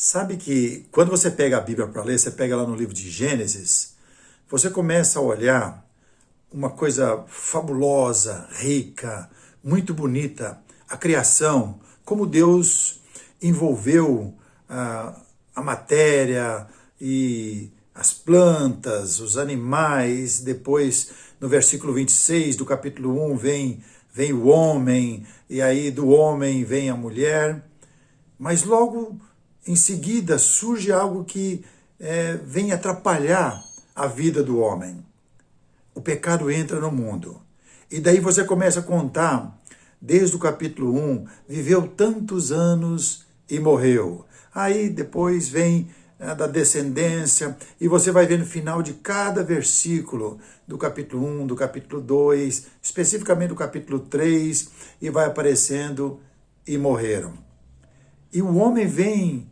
Sabe que quando você pega a Bíblia para ler, você pega lá no livro de Gênesis, você começa a olhar uma coisa fabulosa, rica, muito bonita, a criação, como Deus envolveu a matéria e as plantas, os animais. Depois, no versículo 26 do capítulo 1, vem o homem, e aí do homem vem a mulher. Mas logo em seguida surge algo que vem atrapalhar a vida do homem. O pecado entra no mundo. E daí você começa a contar, desde o capítulo 1, viveu tantos anos e morreu. Aí depois vem da descendência, e você vai ver no final de cada versículo, do capítulo 1, do capítulo 2, especificamente do capítulo 3, e vai aparecendo e morreram. E o homem vem,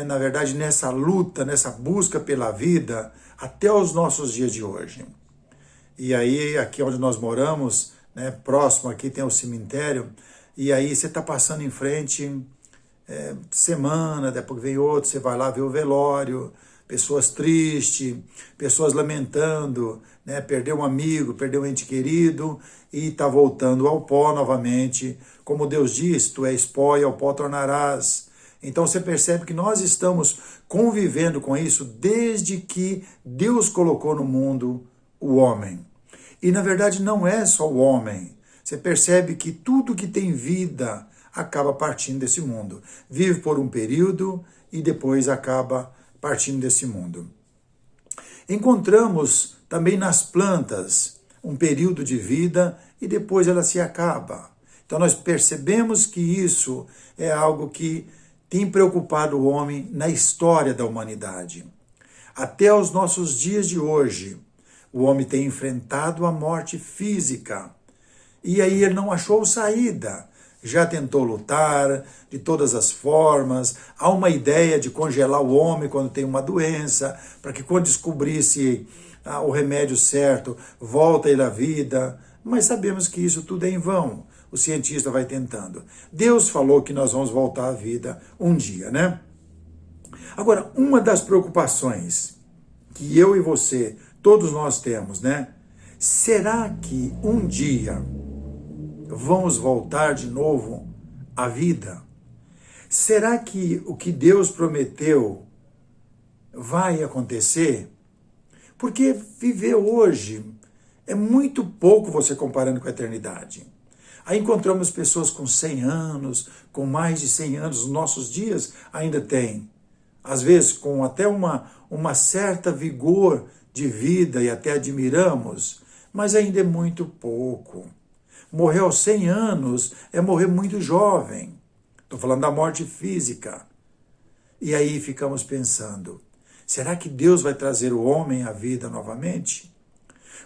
na verdade, nessa luta, nessa busca pela vida, até os nossos dias de hoje. E aí, aqui onde nós moramos, né, próximo aqui tem o cemitério, e aí você está passando em frente, semana, depois vem outro, você vai lá ver o velório, pessoas tristes, pessoas lamentando, né, perdeu um amigo, perdeu um ente querido, e está voltando ao pó novamente. Como Deus diz, tu és pó e ao pó tornarás. Então você percebe que nós estamos convivendo com isso desde que Deus colocou no mundo o homem. E na verdade não é só o homem. Você percebe que tudo que tem vida acaba partindo desse mundo. Vive por um período e depois acaba partindo desse mundo. Encontramos também nas plantas um período de vida e depois ela se acaba. Então nós percebemos que isso é algo que tem preocupado o homem na história da humanidade. Até os nossos dias de hoje, o homem tem enfrentado a morte física. E aí ele não achou saída. Já tentou lutar de todas as formas. Há uma ideia de congelar o homem quando tem uma doença, para que quando descobrisse o remédio certo, volta ele à vida. Mas sabemos que isso tudo é em vão. O cientista vai tentando. Deus falou que nós vamos voltar à vida um dia, né? Agora, uma das preocupações que eu e você, todos nós temos, né? Será que um dia vamos voltar de novo à vida? Será que o que Deus prometeu vai acontecer? Porque viver hoje é muito pouco você comparando com a eternidade. Aí encontramos pessoas com 100 anos, com mais de 100 anos, nos nossos dias ainda tem. Às vezes com até uma certa vigor de vida e até admiramos, mas ainda é muito pouco. Morrer aos 100 anos é morrer muito jovem. Estou falando da morte física. E aí ficamos pensando, será que Deus vai trazer o homem à vida novamente?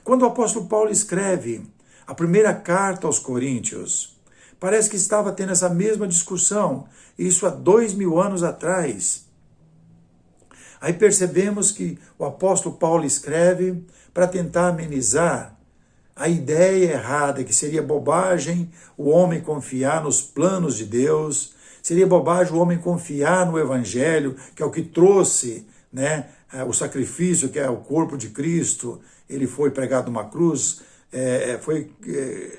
Quando o apóstolo Paulo escreve a primeira carta aos Coríntios, parece que estava tendo essa mesma discussão, isso há 2000 anos atrás. Aí percebemos que o apóstolo Paulo escreve para tentar amenizar a ideia errada que seria bobagem o homem confiar nos planos de Deus, seria bobagem o homem confiar no Evangelho, que é o que trouxe, né, o sacrifício, que é o corpo de Cristo. Ele foi pregado numa cruz, foi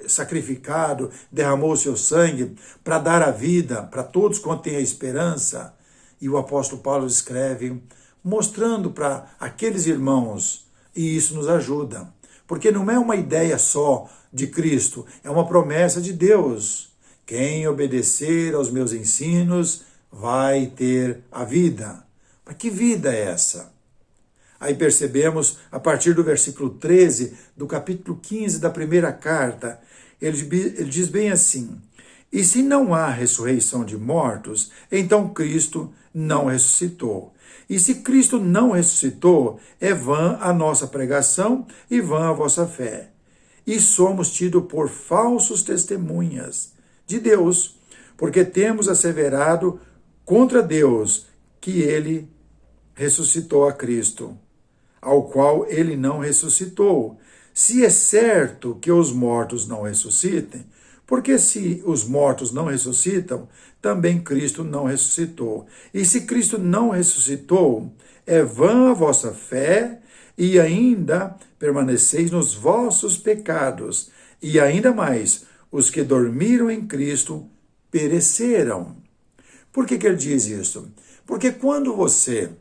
sacrificado, derramou o seu sangue para dar a vida para todos quanto têm a esperança. E o apóstolo Paulo escreve mostrando para aqueles irmãos, e isso nos ajuda, porque não é uma ideia só de Cristo, é uma promessa de Deus. Quem obedecer aos meus ensinos vai ter a vida. Mas que vida é essa? Aí percebemos, a partir do versículo 13, do capítulo 15 da primeira carta, ele diz bem assim: e se não há ressurreição de mortos, então Cristo não ressuscitou. E se Cristo não ressuscitou, é vã a nossa pregação e vã a vossa fé. E somos tidos por falsos testemunhas de Deus, porque temos asseverado contra Deus que ele ressuscitou a Cristo, ao qual ele não ressuscitou. Se é certo que os mortos não ressuscitem, Porque se os mortos não ressuscitam, também Cristo não ressuscitou. E se Cristo não ressuscitou, é vã a vossa fé e ainda permaneceis nos vossos pecados. E ainda mais, os que dormiram em Cristo pereceram. Por que ele diz isso? Porque quando você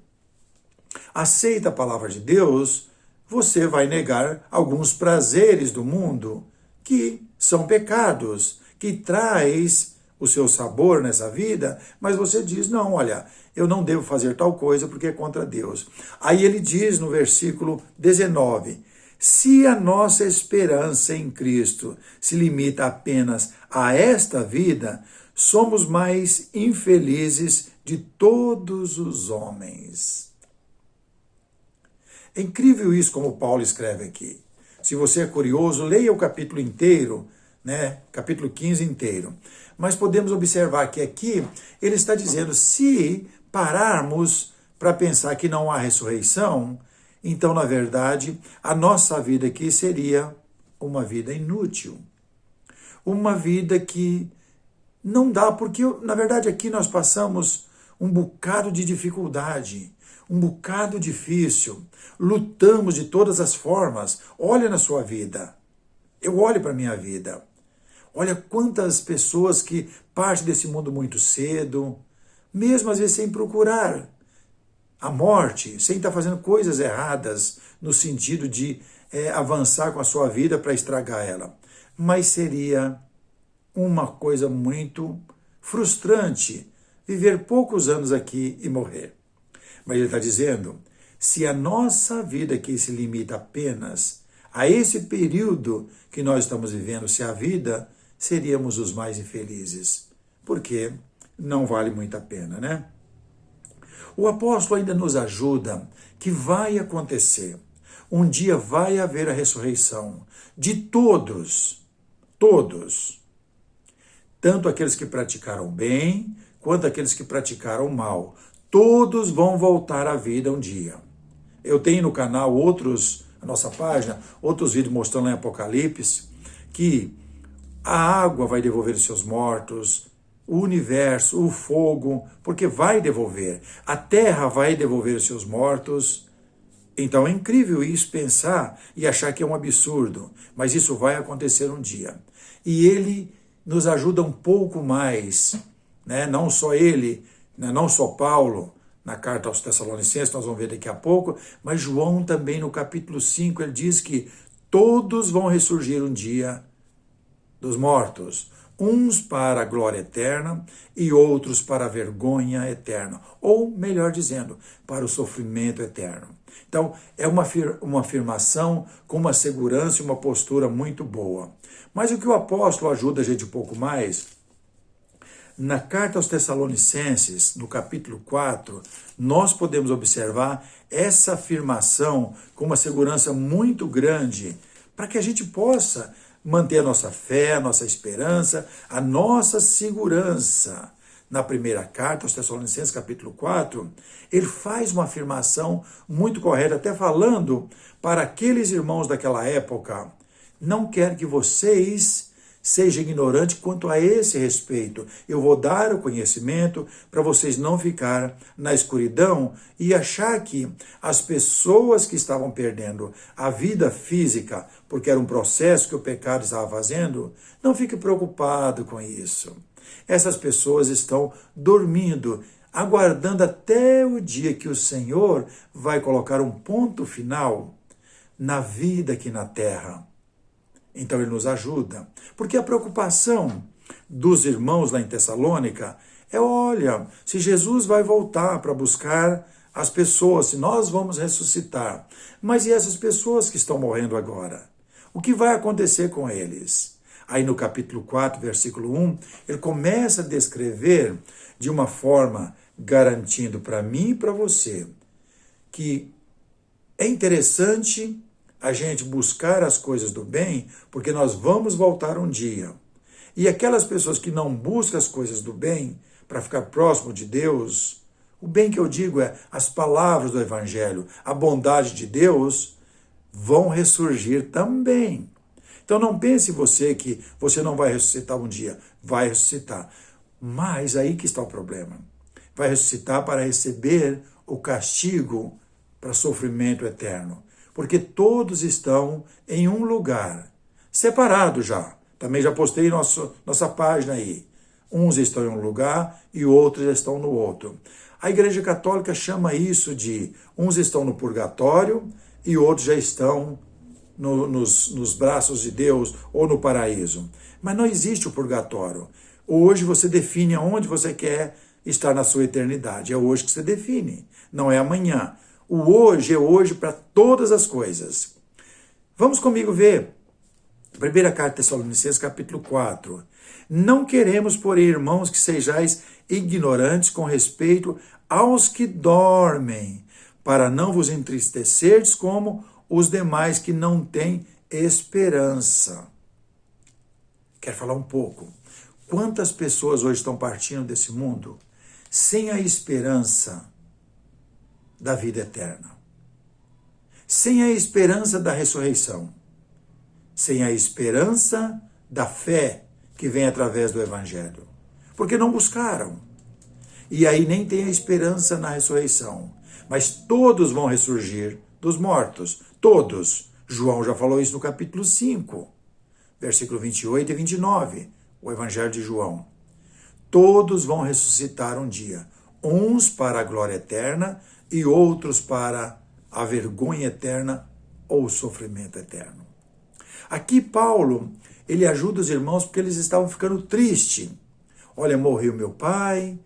aceita a palavra de Deus, você vai negar alguns prazeres do mundo que são pecados, que traz o seu sabor nessa vida, mas você diz, não, olha, eu não devo fazer tal coisa porque é contra Deus. Aí ele diz no versículo 19, se a nossa esperança em Cristo se limita apenas a esta vida, somos mais infelizes de todos os homens. É incrível isso como Paulo escreve aqui. Se você é curioso, leia o capítulo inteiro, né? Capítulo 15 inteiro. Mas podemos observar que aqui ele está dizendo, se pararmos para pensar que não há ressurreição, então, na verdade, a nossa vida aqui seria uma vida inútil. Uma vida que não dá, porque, na verdade, aqui nós passamos um bocado de dificuldade, um bocado difícil, lutamos de todas as formas. Olha na sua vida, eu olho para a minha vida, olha quantas pessoas que partem desse mundo muito cedo, mesmo às vezes sem procurar a morte, sem estar fazendo coisas erradas, no sentido de avançar com a sua vida para estragar ela. Mas seria uma coisa muito frustrante viver poucos anos aqui e morrer. Mas ele está dizendo, se a nossa vida aqui se limita apenas a esse período que nós estamos vivendo, se a vida, seríamos os mais infelizes. Porque não vale muito a pena, né? O apóstolo ainda nos ajuda que vai acontecer. Um dia vai haver a ressurreição de todos, tanto aqueles que praticaram bem, quanto aqueles que praticaram mal. Todos vão voltar à vida um dia. Eu tenho no canal a nossa página, outros vídeos mostrando em Apocalipse, que a água vai devolver os seus mortos, o universo, o fogo, porque vai devolver. A terra vai devolver os seus mortos. Então é incrível isso, pensar e achar que é um absurdo, mas isso vai acontecer um dia. E ele nos ajuda um pouco mais, né? Não só ele, né? Não só Paulo, na carta aos Tessalonicenses, nós vamos ver daqui a pouco, mas João também no capítulo 5, ele diz que todos vão ressurgir um dia dos mortos, uns para a glória eterna e outros para a vergonha eterna, ou melhor dizendo, para o sofrimento eterno. Então, é uma afirmação com uma segurança e uma postura muito boa. Mas o que o apóstolo ajuda a gente um pouco mais, na carta aos Tessalonicenses, no capítulo 4, nós podemos observar essa afirmação com uma segurança muito grande, para que a gente possa manter a nossa fé, a nossa esperança, a nossa segurança. Na primeira carta aos Tessalonicenses, capítulo 4, ele faz uma afirmação muito correta, até falando para aqueles irmãos daquela época, não quero que vocês sejam ignorantes quanto a esse respeito. Eu vou dar o conhecimento para vocês não ficarem na escuridão e achar que as pessoas que estavam perdendo a vida física, porque era um processo que o pecado estava fazendo, não fique preocupado com isso. Essas pessoas estão dormindo, aguardando até o dia que o Senhor vai colocar um ponto final na vida aqui na terra. Então ele nos ajuda, porque a preocupação dos irmãos lá em Tessalônica é, olha, se Jesus vai voltar para buscar as pessoas, se nós vamos ressuscitar, mas e essas pessoas que estão morrendo agora? O que vai acontecer com eles? Aí no capítulo 4, versículo 1, ele começa a descrever de uma forma garantindo para mim e para você que é interessante a gente buscar as coisas do bem, porque nós vamos voltar um dia. E aquelas pessoas que não buscam as coisas do bem para ficar próximo de Deus, o bem que eu digo é as palavras do Evangelho, a bondade de Deus, vão ressurgir também. Então não pense você que você não vai ressuscitar um dia. Vai ressuscitar. Mas aí que está o problema. Vai ressuscitar para receber o castigo para sofrimento eterno. Porque todos estão em um lugar, separado já. Também já postei nossa página aí. Uns estão em um lugar e outros já estão no outro. A Igreja Católica chama isso de uns estão no purgatório e outros já estão nos braços de Deus ou no paraíso. Mas não existe o purgatório. Hoje você define aonde você quer estar na sua eternidade. É hoje que você define, não é amanhã. O hoje é hoje para todas as coisas. Vamos comigo ver. Primeira carta de Tessalonicenses, capítulo 4. Não queremos, porém, irmãos, que sejais ignorantes com respeito aos que dormem, para não vos entristecerdes como os demais que não têm esperança. Quero falar um pouco. Quantas pessoas hoje estão partindo desse mundo sem a esperança da vida eterna, sem a esperança da ressurreição, sem a esperança da fé que vem através do Evangelho, porque não buscaram. E aí nem tem a esperança na ressurreição, mas todos vão ressurgir dos mortos, todos. João já falou isso no capítulo 5, versículo 28 e 29, o Evangelho de João. Todos vão ressuscitar um dia, uns para a glória eterna e outros para a vergonha eterna ou o sofrimento eterno. Aqui Paulo, ele ajuda os irmãos porque eles estavam ficando tristes. Olha, morreu meu pai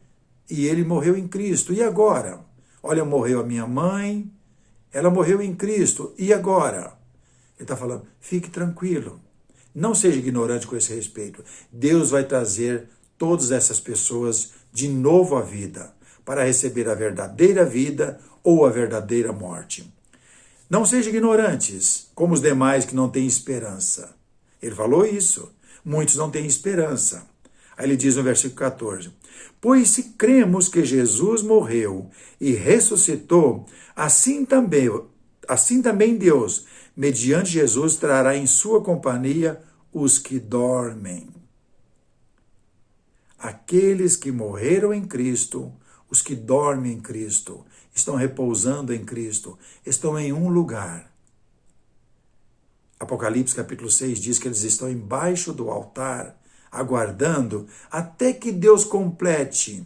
e ele morreu em Cristo. E agora? Olha, morreu a minha mãe, ela morreu em Cristo. E agora? Ele está falando, fique tranquilo. Não seja ignorante com esse respeito. Deus vai trazer todas essas pessoas de novo à vida, para receber a verdadeira vida ou a verdadeira morte. Não sejam ignorantes, como os demais que não têm esperança. Ele falou isso. Muitos não têm esperança. Aí ele diz no versículo 14, pois se cremos que Jesus morreu e ressuscitou, assim também Deus, mediante Jesus, trará em sua companhia os que dormem. Aqueles que morreram em Cristo, os que dormem em Cristo, estão repousando em Cristo, estão em um lugar. Apocalipse capítulo 6 diz que eles estão embaixo do altar, aguardando até que Deus complete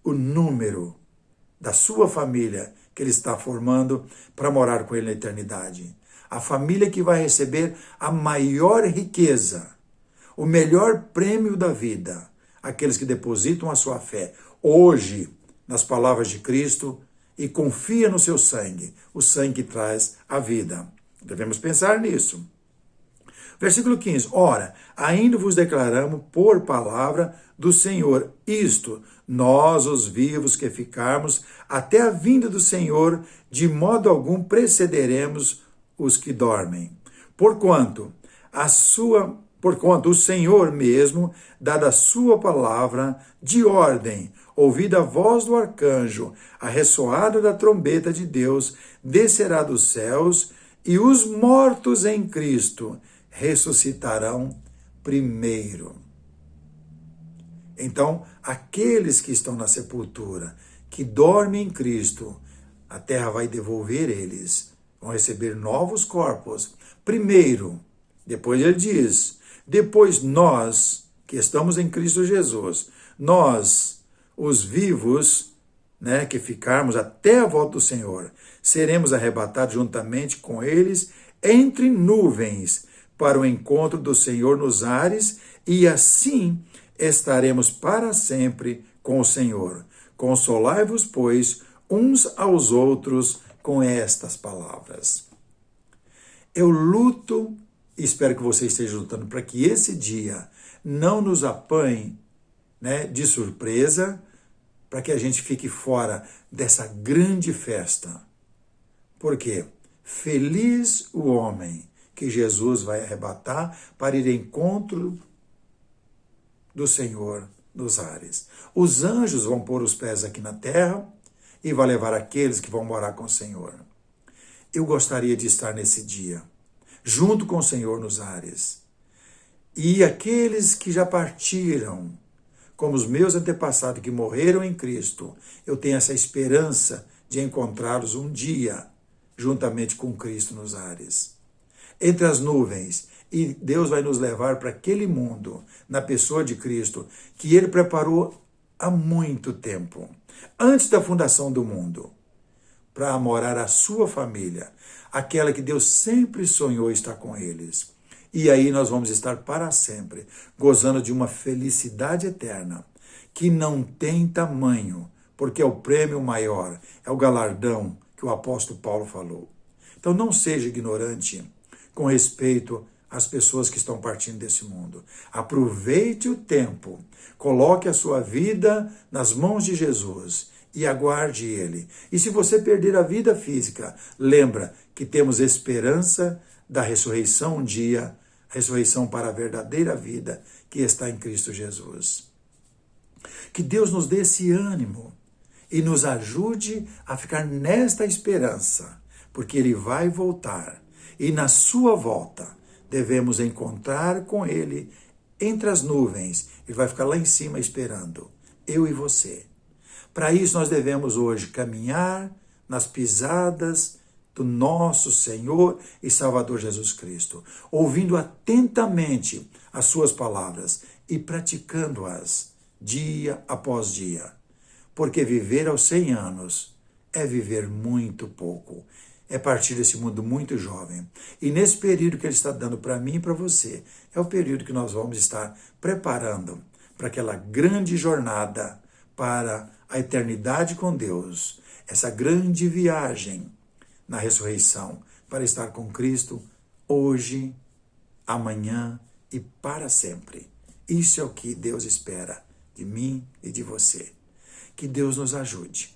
o número da sua família que ele está formando para morar com ele na eternidade. A família que vai receber a maior riqueza, o melhor prêmio da vida, aqueles que depositam a sua fé hoje nas palavras de Cristo e confia no seu sangue, o sangue que traz a vida. Devemos pensar nisso. Versículo 15. Ora, ainda vos declaramos por palavra do Senhor isto, nós os vivos que ficarmos até a vinda do Senhor, de modo algum precederemos os que dormem. Porquanto o Senhor mesmo, dada a sua palavra de ordem, ouvida a voz do arcanjo, a ressoada da trombeta de Deus, descerá dos céus, e os mortos em Cristo ressuscitarão primeiro. Então, aqueles que estão na sepultura, que dormem em Cristo, a terra vai devolver eles, vão receber novos corpos. Primeiro, depois ele diz, depois nós, que estamos em Cristo Jesus, nós, os vivos, que ficarmos até a volta do Senhor, seremos arrebatados juntamente com eles entre nuvens para o encontro do Senhor nos ares, e assim estaremos para sempre com o Senhor. Consolai-vos, pois, uns aos outros com estas palavras. Eu luto e espero que você esteja lutando para que esse dia não nos apanhe de surpresa, para que a gente fique fora dessa grande festa. Por quê? Feliz o homem que Jesus vai arrebatar para ir ao encontro do Senhor nos ares. Os anjos vão pôr os pés aqui na terra e vai levar aqueles que vão morar com o Senhor. Eu gostaria de estar nesse dia, junto com o Senhor nos ares. E aqueles que já partiram, como os meus antepassados que morreram em Cristo, eu tenho essa esperança de encontrá-los um dia, juntamente com Cristo nos ares, entre as nuvens. E Deus vai nos levar para aquele mundo, na pessoa de Cristo, que Ele preparou há muito tempo, antes da fundação do mundo, para morar a sua família, aquela que Deus sempre sonhou estar com eles. E aí nós vamos estar para sempre, gozando de uma felicidade eterna, que não tem tamanho, porque é o prêmio maior, é o galardão que o apóstolo Paulo falou. Então não seja ignorante com respeito às pessoas que estão partindo desse mundo. Aproveite o tempo, coloque a sua vida nas mãos de Jesus e aguarde Ele. E se você perder a vida física, lembra que temos esperança da ressurreição um dia, ressurreição para a verdadeira vida que está em Cristo Jesus. Que Deus nos dê esse ânimo e nos ajude a ficar nesta esperança, porque Ele vai voltar e na sua volta devemos encontrar com Ele entre as nuvens. Ele vai ficar lá em cima esperando, eu e você. Para isso nós devemos hoje caminhar nas pisadas do nosso Senhor e Salvador Jesus Cristo, ouvindo atentamente as suas palavras e praticando-as dia após dia. Porque viver aos 100 anos é viver muito pouco, é partir desse mundo muito jovem. E nesse período que Ele está dando para mim e para você, é o período que nós vamos estar preparando para aquela grande jornada para a eternidade com Deus, essa grande viagem na ressurreição, para estar com Cristo hoje, amanhã e para sempre. Isso é o que Deus espera de mim e de você. Que Deus nos ajude.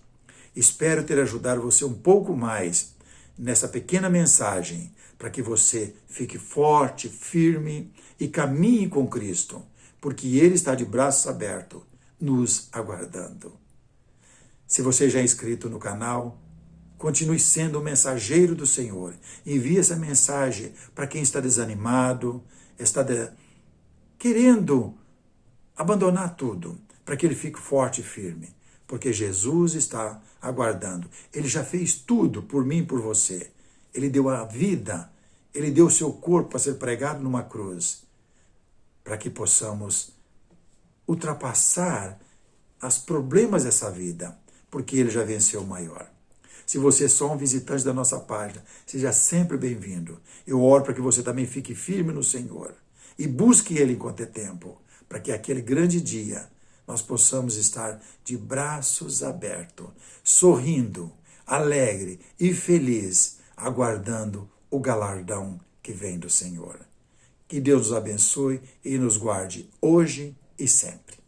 Espero ter ajudado você um pouco mais nessa pequena mensagem, para que você fique forte, firme e caminhe com Cristo, porque Ele está de braços abertos, nos aguardando. Se você já é inscrito no canal, continue sendo o mensageiro do Senhor. Envie essa mensagem para quem está desanimado, está querendo abandonar tudo, para que ele fique forte e firme. Porque Jesus está aguardando. Ele já fez tudo por mim e por você. Ele deu a vida, Ele deu o seu corpo para ser pregado numa cruz, para que possamos ultrapassar os problemas dessa vida, porque Ele já venceu o maior. Se você é só um visitante da nossa página, seja sempre bem-vindo. Eu oro para que você também fique firme no Senhor e busque Ele enquanto é tempo, para que aquele grande dia nós possamos estar de braços abertos, sorrindo, alegre e feliz, aguardando o galardão que vem do Senhor. Que Deus nos abençoe e nos guarde hoje e sempre.